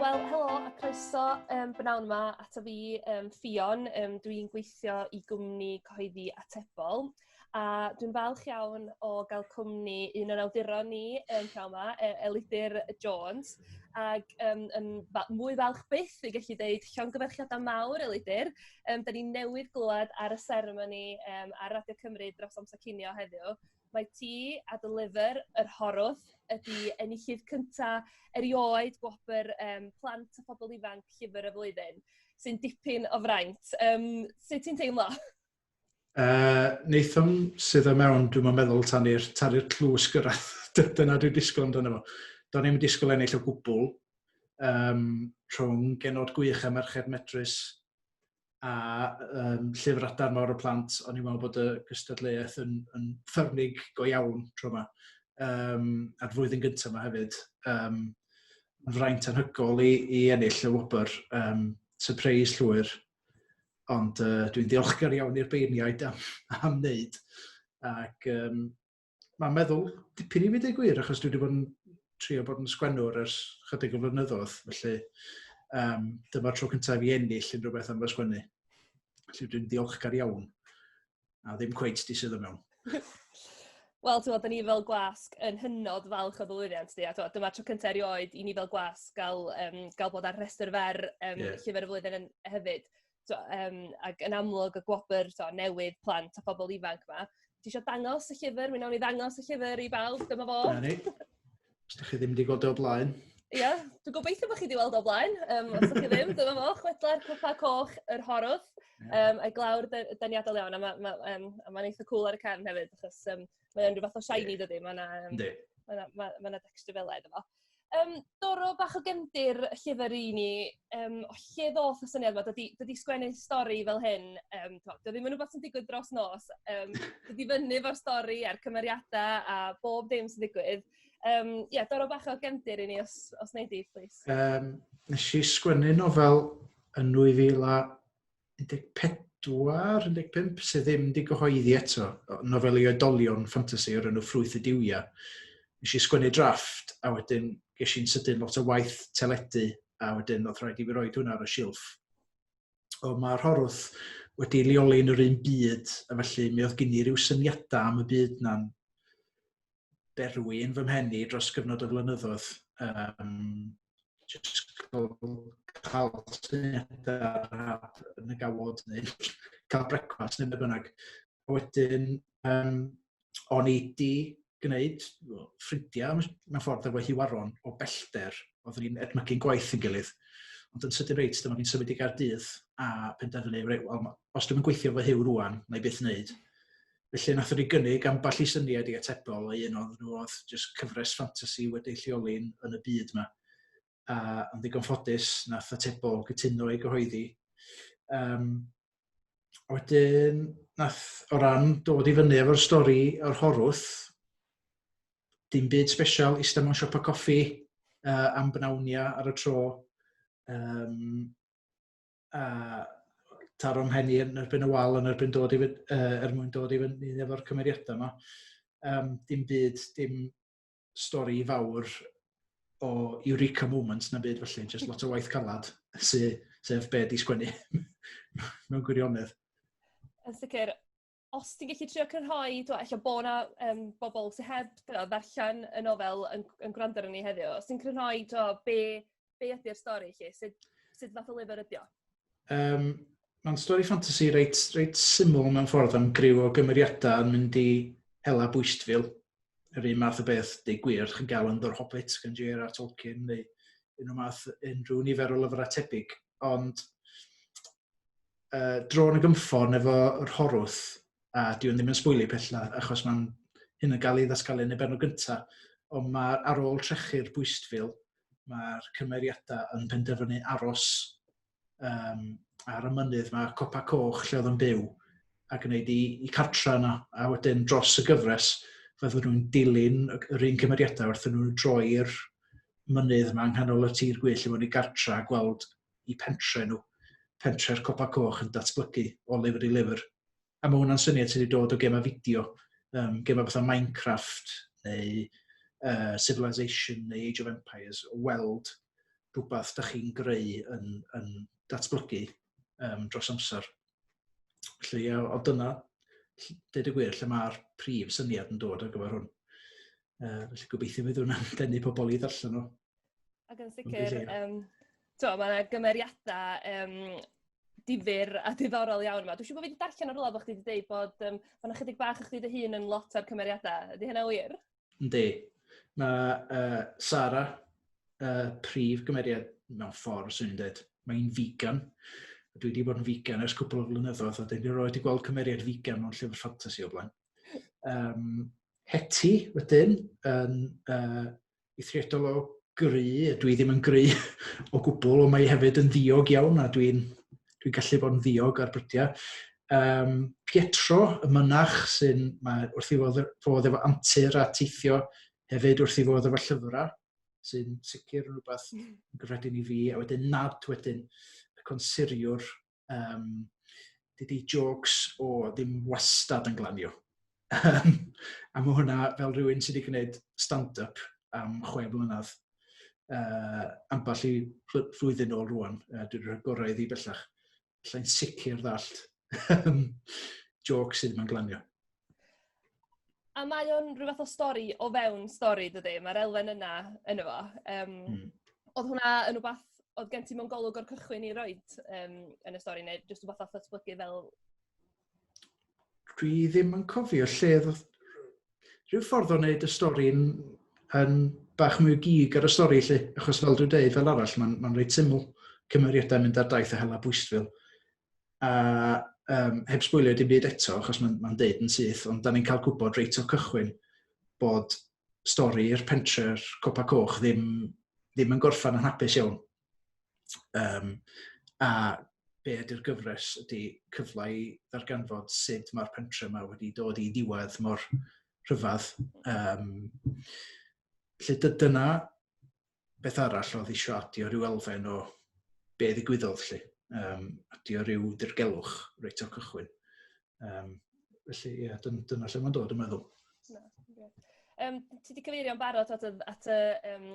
Wel, helo a croeso bynawn yma ato fi Ffion. Dwi'n gweithio i gwmni cyhoeddi atebol. A dwi'n falch iawn o gael cwmni un o'n awduron ni pnawn yma, Eludur Jones. Ac yn mwy falch byth i gallu dweud llongyfarchiadau mawr, Eludur. Da ni newydd glywed ar y seremoni ar Radio Cymru dros amser cinio heddiw. Mae ti a dy lyfr, Yr Horwth, ydy enillydd cyntaf erioed gwobr plant a phobl ifanc llyfr y flwyddyn, sy'n dipyn o fraint. Sut ti'n teimlo? Neithom sydd y mewn, dwi'n meddwl tanu'r tlws gyrraedd. Dyna dwi'n disgwyl amdano fo. Do'n i'm yn disgwyl ennill o gwbl. Rhwng genod gwych a Merched Medrus a llyfr adar mawr o plant, o'n i'n meddwl bod y gystadleuaeth yn ffyrnig go iawn tro yma. A'r flwyddyn gyntaf yma hefyd. Yn fraint anhygol i ennill y wobr. Surprise llwyr. Ond dwi'n ddiolchgar iawn i'r beirniaid am wneud. Ac mae'n meddwl dipyn i fi dweud gwir, achos dwi wedi trio bod yn sgwennwr ers chydig o flynyddoedd. Felly dyma'r tro cyntaf i ennill unrhyw beth am fy sgwennu. Felly dwi'n ddiolchgar iawn. A ddim cweit di sydd yn mewn. Wel, da ni fel gwasg yn hynod falch o ddylwriant di. A dyma'r tro cyntaf erioed i ni fel gwasg gael bod ar rhestr fer llyfr y flwyddyn hefyd. Ac yn amlwg y gwobr newydd plant a phobl ifanc yma. Ti eisiau dangos y llyfr? Mi wnawn ni ddangos y llyfr i bawb, dyma fo. Na ni. Os ydych chi ddim wedi gweld o blaen. Ie, dwi'n gobeithio bod chi wedi weld o blaen. Os ydych chi ddim, dyma fo, chwedlau Copa Coch, Yr Horwth. A'i glawr dyniadol iawn, a mae'n eitha cool ar y cefn hefyd, achos mae'n rhyw fath o shiny dydy. Mae'n dextri fel edrych fo. Doro bach o gefndir llyfr i ni, o lle ddoth y syniad yma, dydy sgwennu stori fel hyn, dydy ddim yn rhywbeth sy'n digwydd dros nos, dydy fyny fo'r stori a'r cymeriadau a bob dim sy'n digwydd. Doro bach o gefndir i ni, os wneud i, please. Nes i sgwennu nofel yn 2014-15, sydd ddim wedi gyhoeddi eto, nofel i oedolion ffantasi o'r enw Ffrwyth y Diwia. Nes i sgwennu drafft, a wedyn ges i'n sydyn lot o waith teledu, a wedyn oedd rhaid i fi roed hwnna ar y silff. Mae'r Horwth wedi leoli yn yr un byd, a felly mi oedd gen i ryw syniadau am y byd na'n berwi yn fy mhenni dros gyfnod o flynyddoedd. Just cael syniadau yn y gawod, neu cael brecwast neu bynnag. A wedyn, o'n i di gwneud ffrindiau mewn ffordd efo Hiwaron o bellter, oedd ni'n edmygu'n gwaith yn gilydd. Ond yn sydyn reit, dyma ni'n symud i Gaerdydd a penderfynu, os dwi'n gweithio fy Hiw rwan, na i byth wneud. Felly nath ni gynnig ambell i syniad i atebol, a un oedd nhw oedd just cyfres ffantasi wedi lleoli yn y byd yma. Ond ddigon ffodus, nath atebol gytuno i gyhoeddi. Wedyn, nath o ran dod i fyny efo'r stori Yr Horwth, dim byd special, eistedd mewn siopa coffi am bnawnia ar y tro. Taro mhenni yn erbyn y wal yn erbyn dod i mwyn dod i fyny efo'r cymeriadau yma. Dim byd, dim stori fawr o eureka moments na byd felly, just lot o waith calad, sef be di sgwennu mewn gwirionedd. Yn sicr, os ti'n gallu trio crynhoi, eich bod yna bobl sy'n heb ddarllen y nofel yn gwrando ar ni heddiw, os ti'n crynhoi be ydy'r stori chi, sut fath o lyfr ydi o? Mae'n stori ffantasi reit syml mewn ffordd am griw o gymeriadau yn mynd i hela Bwystfil. Yr un math o beth, deu gwir, chi'n gael yn The Hobbit gan J.R.R. Tolkien, neu unrhyw nifer o lyfrau tebyg. Ond dron y gymffon efo Yr Horwth, a diw'n ddim yn sbwylu pella, achos mae'n hyn yn cael ei ddasgalu yn y benod gyntaf. Ond ar ôl trechu'r Bwystfil, mae'r cymeriadau yn penderfynu aros ar y mynydd, mae Copa Coch lle oedd yn byw, a gwneud i cartra yna, a wedyn dros y gyfres, fydden nhw'n dilyn yr un cymeriadau wrth nhw'n droi'r mynydd yma yng nghanol y tir gwyllt lle mwyn i gartra a gweld i pentre nhw. Pentre'r Copa Coch yn datblygu o lyfr i lyfr. A mae hwnna'n syniad sydd wedi dod o gemau fideo, gemau fatha Minecraft neu Civilization neu Age of Empires, o weld rhywbeth da chi'n greu yn datblygu dros amser. Felly, o dyna, dweud y gwir, lle mae'r prif syniad yn dod ar gyfer hwn. Felly gobeithio fydd hwnna'n denu pobl i ddarllen nhw. Ac yn sicr, mae yna gymeriadau difyr a diddorol iawn yma. Dwi'n siŵr bod fi wedi darllen ar ôl bod chdi wedi dweud bod yna chydig bach o chdi dy hun yn lot o'r cymeriadau. Ydy hynna wir? Yndi. Mae Sara, prif gymeriad mewn ffordd, swn i'n dweud. Mae'n vegan. Dwi wedi bod yn vegan ers cwpl o flynyddoedd, a dwi wedi gweld cymeriad vegan mewn llyfr ffantasi o blaen. Hetty, wedyn, yn eithriadol o gry, dwi ddim yn gry o gwbl, ond mae hefyd yn ddiog iawn, a dwi'n gallu bod yn ddiog ar brydiau. Pietro, y mynach, sy'n wrth i fod efo antur a teithio, hefyd wrth i fod efo llyfrau, sy'n sicr yn rhywbeth yn gyffredin i fi, a wedyn Nad, wedyn, y consiriwr, dydy jokes o ddim wastad yn glanio. A mae hwnna fel rhywun sydd wedi gwneud stand-up am 6 mlynedd, amball i flwyddyn ôl rwan, dwi'n rhoi gorau iddi bellach. Alla'n sicr ddallt jokes sydd yma'n glanio. A mae o'n rhywbeth o stori o fewn stori, dydy? Mae'r elfen yna yn efo. Oedd hwnna yn rhywbeth, oedd gen ti mewn golwg o'r cychwyn i roed yn y stori, neu jyst rhywbeth oedd datblygu fel... Dwi ddim yn cofio lle rhyw ffordd o wneud y stori'n bach mwy gig ar y stori, lle, achos fel dwi'n dweud fel arall, mae'n reit syml cymeriadau mynd ar daith a hela Bwystfil. A heb sbwylio dim byd eto, achos mae'n deud yn syth, ond da ni'n cael gwybod reit o cychwyn bod stori'r pentre'r Copa Coch ddim yn gorffan yn hapus iawn. A be ydy'r gyfres ydy cyfle i ddarganfod sut mae'r pentre yma wedi dod i ddiwedd mor rhyfedd. Lle dyna beth arall oedd eisiau adio rhyw elfen o be ddigwyddodd lle. Adio rhyw dirgelwch reit o'r cychwyn. Felly, ie, dyna lle mae'n dod, yn meddwl. Ti wedi cyfeirio'n barod at y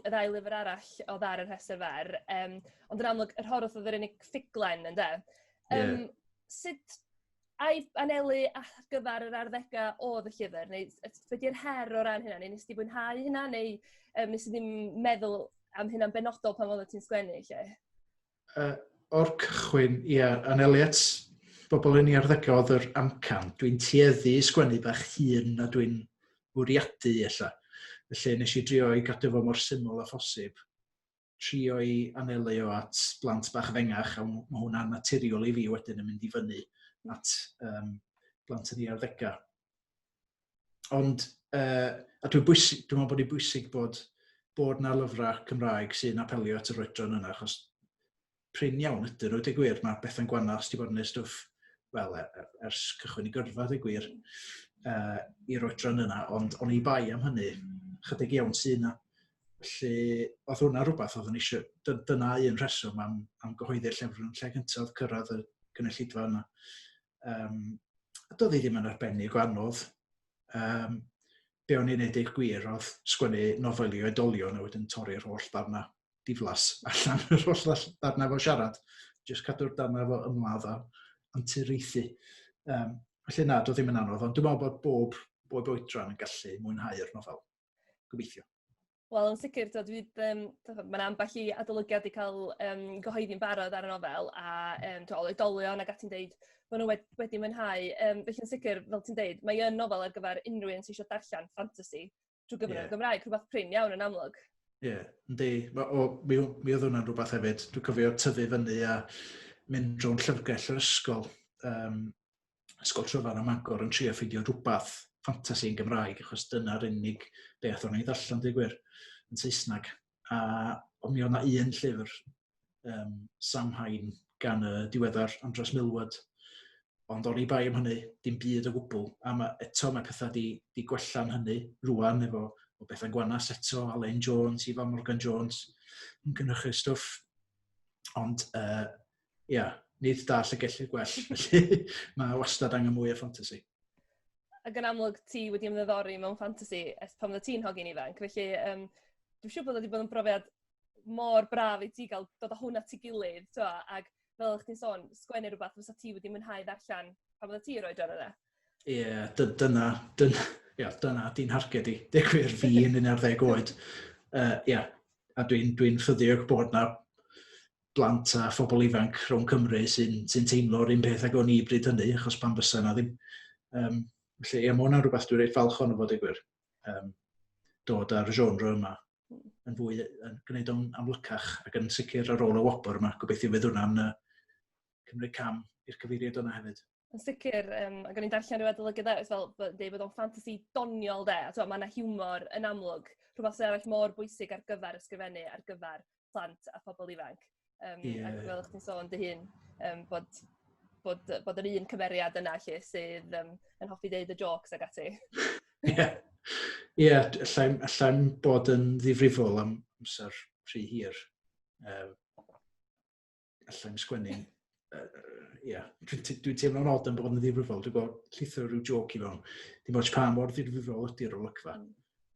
ddau lyfr arall o Ddar yr Rhestr Fer, ond yn amlwg yr Horwth oedd yr unig ffuglen, ynddo? Sut ai anelu ar gyfer yr arddegau oedd y llyfr, neu beth her o ran hynna, neu nes ti fwynhau hynna, neu nes ti ddim meddwl am hynna'n benodol pan oedd ti'n sgwennu, lle? O'r cychwyn, ie, anelu at bobl yn ei arddegau oedd yr amcan. Dwi'n tueddu sgwennu bach hun a dwi'n bwriadu ella. Felly nes i drio i gadw fo mor syml a phosib. Trio i anelu o at blant bach fengach, a mae hwnna'n naturiol i fi wedyn yn mynd i fyny at blant yn ei arddegau. Ond, a dwi'n meddwl bod hi'n bwysig bod yna lyfrau Cymraeg sy'n apelio at yr oedran yna, achos prin iawn ydyn nhw, dwi'n gwir, mae Bethan Gwanas wedi bod yn ei stwff, wel, ers cychwyn i gyrfa, dwi'n gwir, i'r oedran yna, ond o'n i bai am hynny, chydig iawn sy'n yna. Felly, oedd hwnna rhywbeth oedd yn eisiau, dyna un rheswm am gyhoeddi'r llyfr yn lle gyntaf cyrraedd y gynulleidfa yna. Doedd hi ddim yn arbennig o anodd. Be o'n i'n neud eich gwir oedd sgwennu nofel i oedolion a wedyn torri'r holl ddarna diflas allan yr holl ddarna fo siarad. Jyst cadw'r darna fo ymladd a anturiaethu. Felly na, doedd ddim yn anodd, ond dwi'n meddwl bod bob oedran yn gallu mwynhau'r nofel. Gobeithio. Wel, yn sicr, mae'n ambell i adolygiad i cael gyhoeddi'n barod ar y nofel a oedolion ac ati'n deud bod nhw wedi mwynhau. Felly yn sicr, fel ti'n deud, mae yn nofel ar gyfer unrhyw un sy'n eisiau darllen ffantasi trwy gyfer y Gymraeg, rhywbeth prin iawn yn amlwg. Ie, yndi. Mi oedd hwnna'n rhywbeth hefyd. Dwi'n cofio tyfu fyny a mynd drwy'n llyfrgell yr ysgol. Ysgol Tryfan ym Mangor yn trio ffidio rhywbeth ffantasi yn Gymraeg, achos dyna'r unig beth o'n i ddarllen, dwi'n gwir, yn Saesneg. Ond mi oedd yna un llyfr, Samhain, gan y diweddar Andros Milward. Ond o'n i bai am hynny, dim byd o gwbl. A eto mae pethau di gwella'n hynny, rwan, efo Bethan Gwanas eto, Alain Jones, Ifan Morgan Jones, yn gynrychu stwff. Ond, nid dall y gellir gwell, felly mae wastad angen mwy o ffantasi. Ac yn amlwg ti wedi ymddiddori mewn ffantasi pan oedd ti'n hogyn ifanc, felly dwi'n siŵr bod wedi bod yn brofiad mor braf i ti gael dod â hwnna ti gilydd, ac fel o'ch ti'n sôn, sgwennu rhywbeth fysa ti wedi mwynhau ddarllen pan oedd ti roed yna. Ie, dyna di'n harged i. Degwyr fi yn 11 oed. Ie, a dwi'n ffyddiog bod na blant a phobl ifanc rhwng Cymru sy'n teimlo'r un peth ag o'n i bryd hynny, achos pan bysa na ddim. Felly, ie, mae hwnna'n rhywbeth dwi'n reit falch ono fod degwyr. Dod ar y genre yma yn gwneud o'n amlycach ac yn sicr ar ôl y wobr yma. Gobeithio fydd hwnna'n cymryd cam i'r cyfeiriad yna hefyd. Yn sicr, ac o'n i'n darllen rhywbeth olygydd eres fel bod o'n ffantasi doniol de, a mae yna hiwmor yn amlwg, rhywbeth sy'n arall mor bwysig ar gyfer ysgrifennu, ar gyfer plant a phobl ifanc. Ac fel ych chi'n sôn dy hun, bod yr un cymeriad yna lle sydd yn hoffi deud y jokes ag ati. Ie, allai'n bod yn ddifrifol am amser rhy hir. Allai'n sgwennu. Dwi'n teimlo'n od yn bod yn ddifrifol. Dwi'n gweld llithro rhyw joc i fewn. Dim ond pa mor ddifrifol ydy'r olygfa.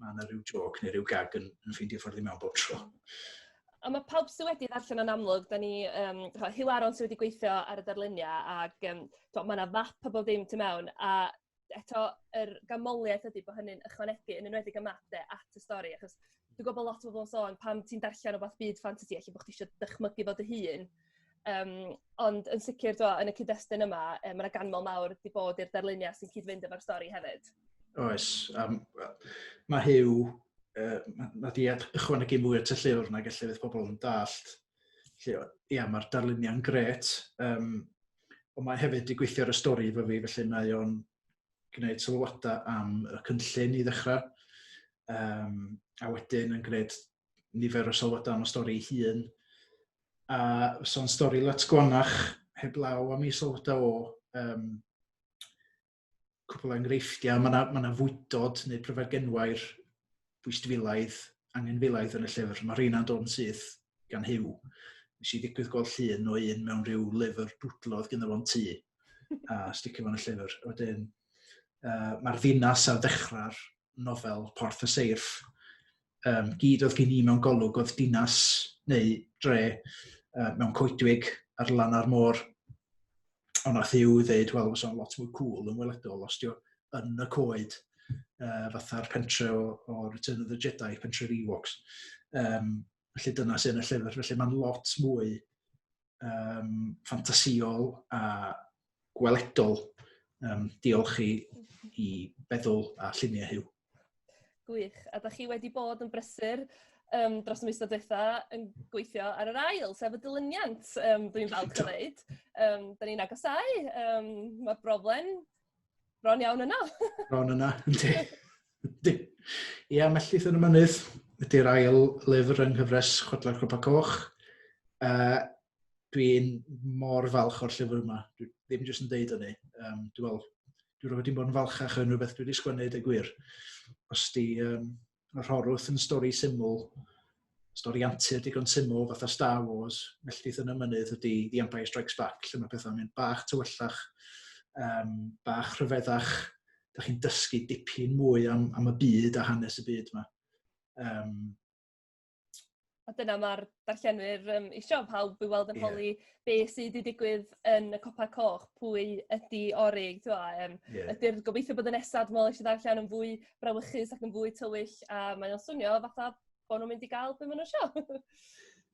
Mae yna rhyw joc neu rhyw gag yn ffeindio ffordd i mewn bob tro. A mae pawb sydd wedi ddarllen yn amlwg, da ni Hilaron sydd wedi gweithio ar y darluniau ac mae yna fap a bob dim tu mewn a eto yr gamoliaeth ydy bod hynny'n ychwanegu yn enwedig y map at y stori achos dwi'n gwybod lot o bobl yn sôn pam ti'n darllen o beth byd ffantasi allu bod chi eisiau dychmygu fod y hun. Ond yn sicr yn y cyd-destun yma, mae yna ganmol mawr wedi bod i'r darluniau sy'n cyd-fynd efo'r stori hefyd. Oes. Mae Huw, mae di ychwanegu mwy at y llyfr na gallu fydd pobl yn dallt. Ia, mae'r darluniau'n gret. Ond mae hefyd wedi gweithio ar y stori efo fi, felly mae o'n gwneud sylwadau am y cynllun i ddechrau. A wedyn yn gwneud nifer o sylwadau am y stori ei hun. A so'n stori lot gwanach heblaw am ei sylwadau o cwbl o enghreifftiau. Mae yna fwydod neu pryfergenwair bwystfilaidd, angenfilaidd yn y llyfr. Mae rheina'n dod yn syth gan Huw. Nes i ddigwydd gweld llun o un mewn rhyw lyfr dwdlodd gyda fo'n tŷ a sticio fo'n y llyfr. Wedyn, mae'r ddinas ar ddechrau'r nofel Porth y Seirff. Gyd oedd gen i mewn golwg oedd dinas neu dre mewn coedwig ar lan ar môr. Ond nath Huw ddeud, wel, fysa'n lot mwy cool yn weledol os dio yn y coed fatha'r pentre o Return of the Jedi, pentre'r Ewoks. Felly dyna sy'n y llyfr. Felly mae'n lot mwy ffantasiol a gweledol. Diolch i feddwl a lluniau Huw. Gwych. A da chi wedi bod yn brysur dros y misoedd diwetha yn gweithio ar yr ail, sef y dilyniant. Dwi'n falch o ddeud. Da ni'n agosau. Mae broblem bron iawn yna. Bron yna, yndi. Ia, mellith yn y mynydd ydy'r ail lyfr yng nghyfres Chwedlau Crwpa Coch. Dwi'n mor falch o'r llyfr yma. Dwi ddim jyst yn deud hynny. Dwi'n wedi bod yn falchach yn rhywbeth dwi wedi sgwennu y gwir. Os di yr Horwth yn stori syml, stori antur digon syml fatha Star Wars, mellith yn y mynydd ydy The Empire Strikes Back, lle mae pethau'n mynd bach tywyllach, bach rhyfeddach. Da chi'n dysgu dipyn mwy am y byd a hanes y byd yma. A dyna mae'r darllenwyr eisiau pawb i weld yn holi beth sydd wedi digwydd yn y Copa Coch, pwy ydy Orig. Ydy'r gobeithio bod y nesaf mol eisiau darllen yn fwy brawychus ac yn fwy tywyll, a mae'n swnio fatha bod nhw'n mynd i gael be maen nhw eisiau.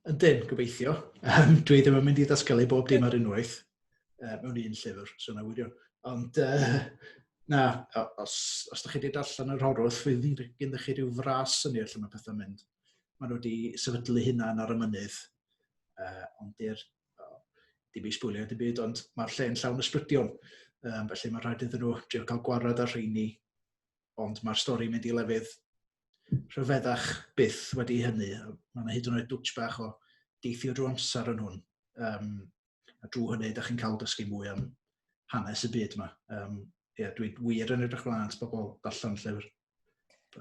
Yndyn, gobeithio. Dwi ddim yn mynd i ddasgelu bob dim ar unwaith mewn un llyfr, so na wirion. Ond na, os da chi wedi darllen yr Horwth, fydd gyda chi rhyw fras syniad lle mae pethau'n mynd. Maen nhw wedi sefydlu hunan ar y mynydd, ond dim i sbwylio dim byd, ond mae'r lle'n llawn ysbrydion. Felly mae'n rhaid iddyn nhw drio cael gwarad ar rheini, ond mae'r stori'n mynd i lefydd rhyfeddach byth wedi hynny. Mae yna hyd yn oed dwtsh bach o deithio drwy amser yn hwn. A drwy hynny, da chi'n cael dysgu mwy am hanes y byd yma. Dwi'n wir yn edrych mlaen at bobl darllen llyfr.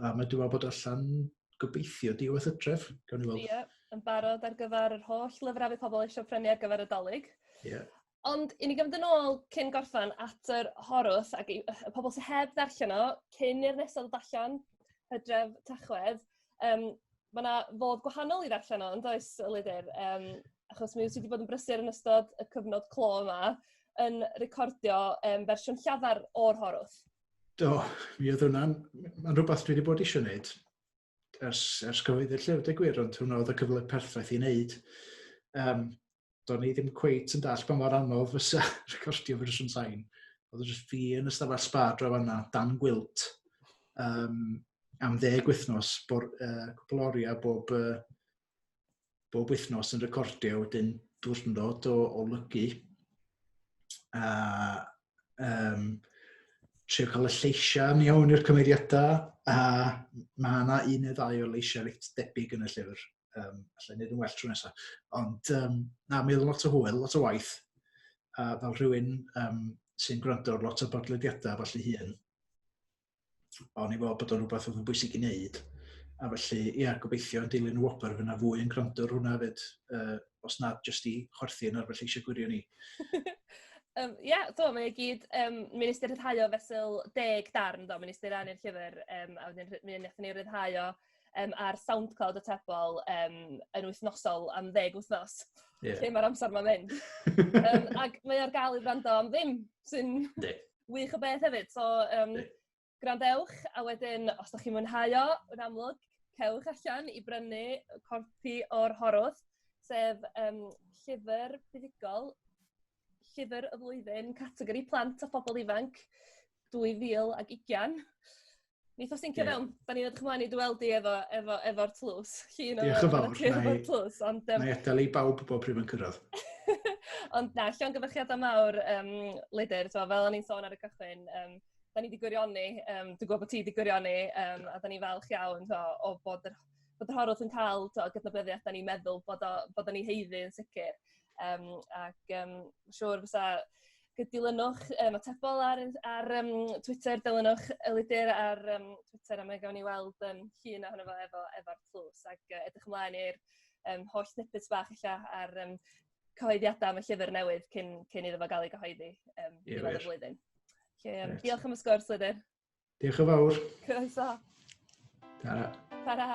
A mae dwi'n meddwl bod allan gobeithio diwedd Hydref. Ie, yn barod ar gyfer yr holl lyfrau bydd pobl eisiau prynu ar gyfer y Dolig. Ond i ni gyfnod yn ôl cyn gorffan at yr Horwth ac y pobl sy'n heb ddarllen o, cyn i'r nesaf ddod allan, Hydref, Tachwedd, mae yna fodd gwahanol i ddarllen o, yn does y lyfr, achos mi wyt ti wedi bod yn brysur yn ystod y cyfnod clo yma yn recordio fersiwn llafar o'r Horwth. Do, mi oedd hwnna'n rhywbeth dwi wedi bod eisiau gwneud ers cyhoeddi'r llyfr, dweud gwir, ond hwnna oedd y cyfle perffaith i wneud. Do'n i ddim cweit yn dall pan mor anodd fysa recordio fersiwn sain. Oedd jyst fi yn ystafell spa dro fanna, dan gwilt, am 10 wythnos, cwpl oria bob wythnos yn recordio, wedyn diwrnod o lygu. Trio cael y lleisiau yn iawn i'r cymeriadau, a mae yna un neu ddau o leisiau reit debyg yn y llyfr. Allai wneud yn well tro nesaf. Ond na, mi oedd lot o hwyl, lot o waith. Fel rhywun sy'n gwrando ar lot o bodlediadau felly hun. O'n i fod bod o'n rhywbeth oedd yn bwysig i wneud. A felly, ia, gobeithio yn dilyn y wobr fyna fwy yn gwrando ar hwnna fyd, os nad jyst i chwerthu yn arfer lleisiau gwirio ni. Do, mae gyd, mi nes ti ryddhau o fesul 10 darn, do, mi nes ti rannu'r llyfr, a wedyn mi nes ni ryddhau o ar SoundCloud y Tebol yn wythnosol am 10 wythnos. Lle mae'r amser ma'n mynd. Ac mae ar gael i wrando am ddim, sy'n wych o beth hefyd. So, gwrandewch, a wedyn, os da chi'n mwynhau o, yn amlwg, cewch allan i brynu copi o'r Horwth, sef llyfr buddigol, llyfr y flwyddyn, categori plant a phobl ifanc, 2020. Nid os ti'n cyfewn, da ni'n edrych ymlaen i dweldi efo'r tlws. Diolch yn fawr, na i adael i bawb bob pryd yn cyrraedd. Ond na, llongyfarchiadau mawr lydyr, fel o'n i'n sôn ar y cychwyn, da ni wedi gwirioni, dwi'n gwybod bod ti wedi gwirioni, a da ni'n falch iawn o bod yr Horwth yn cael gydnabyddiaeth, da ni'n meddwl bod o'n ei heiddi yn sicr. Ac siŵr fysa dilynwch atebol ar Twitter, dilynwch y lydyr ar Twitter, a mae gawn ni weld llun ohono fo efo'r tlws, ac edrych ymlaen i'r holl snippets bach ar cyhoeddiadau am y llyfr newydd cyn iddo fo gael ei gyhoeddi diwedd y flwyddyn. Diolch am y sgwrs, lydyr. Diolch yn fawr. Croeso. Tara. Tara.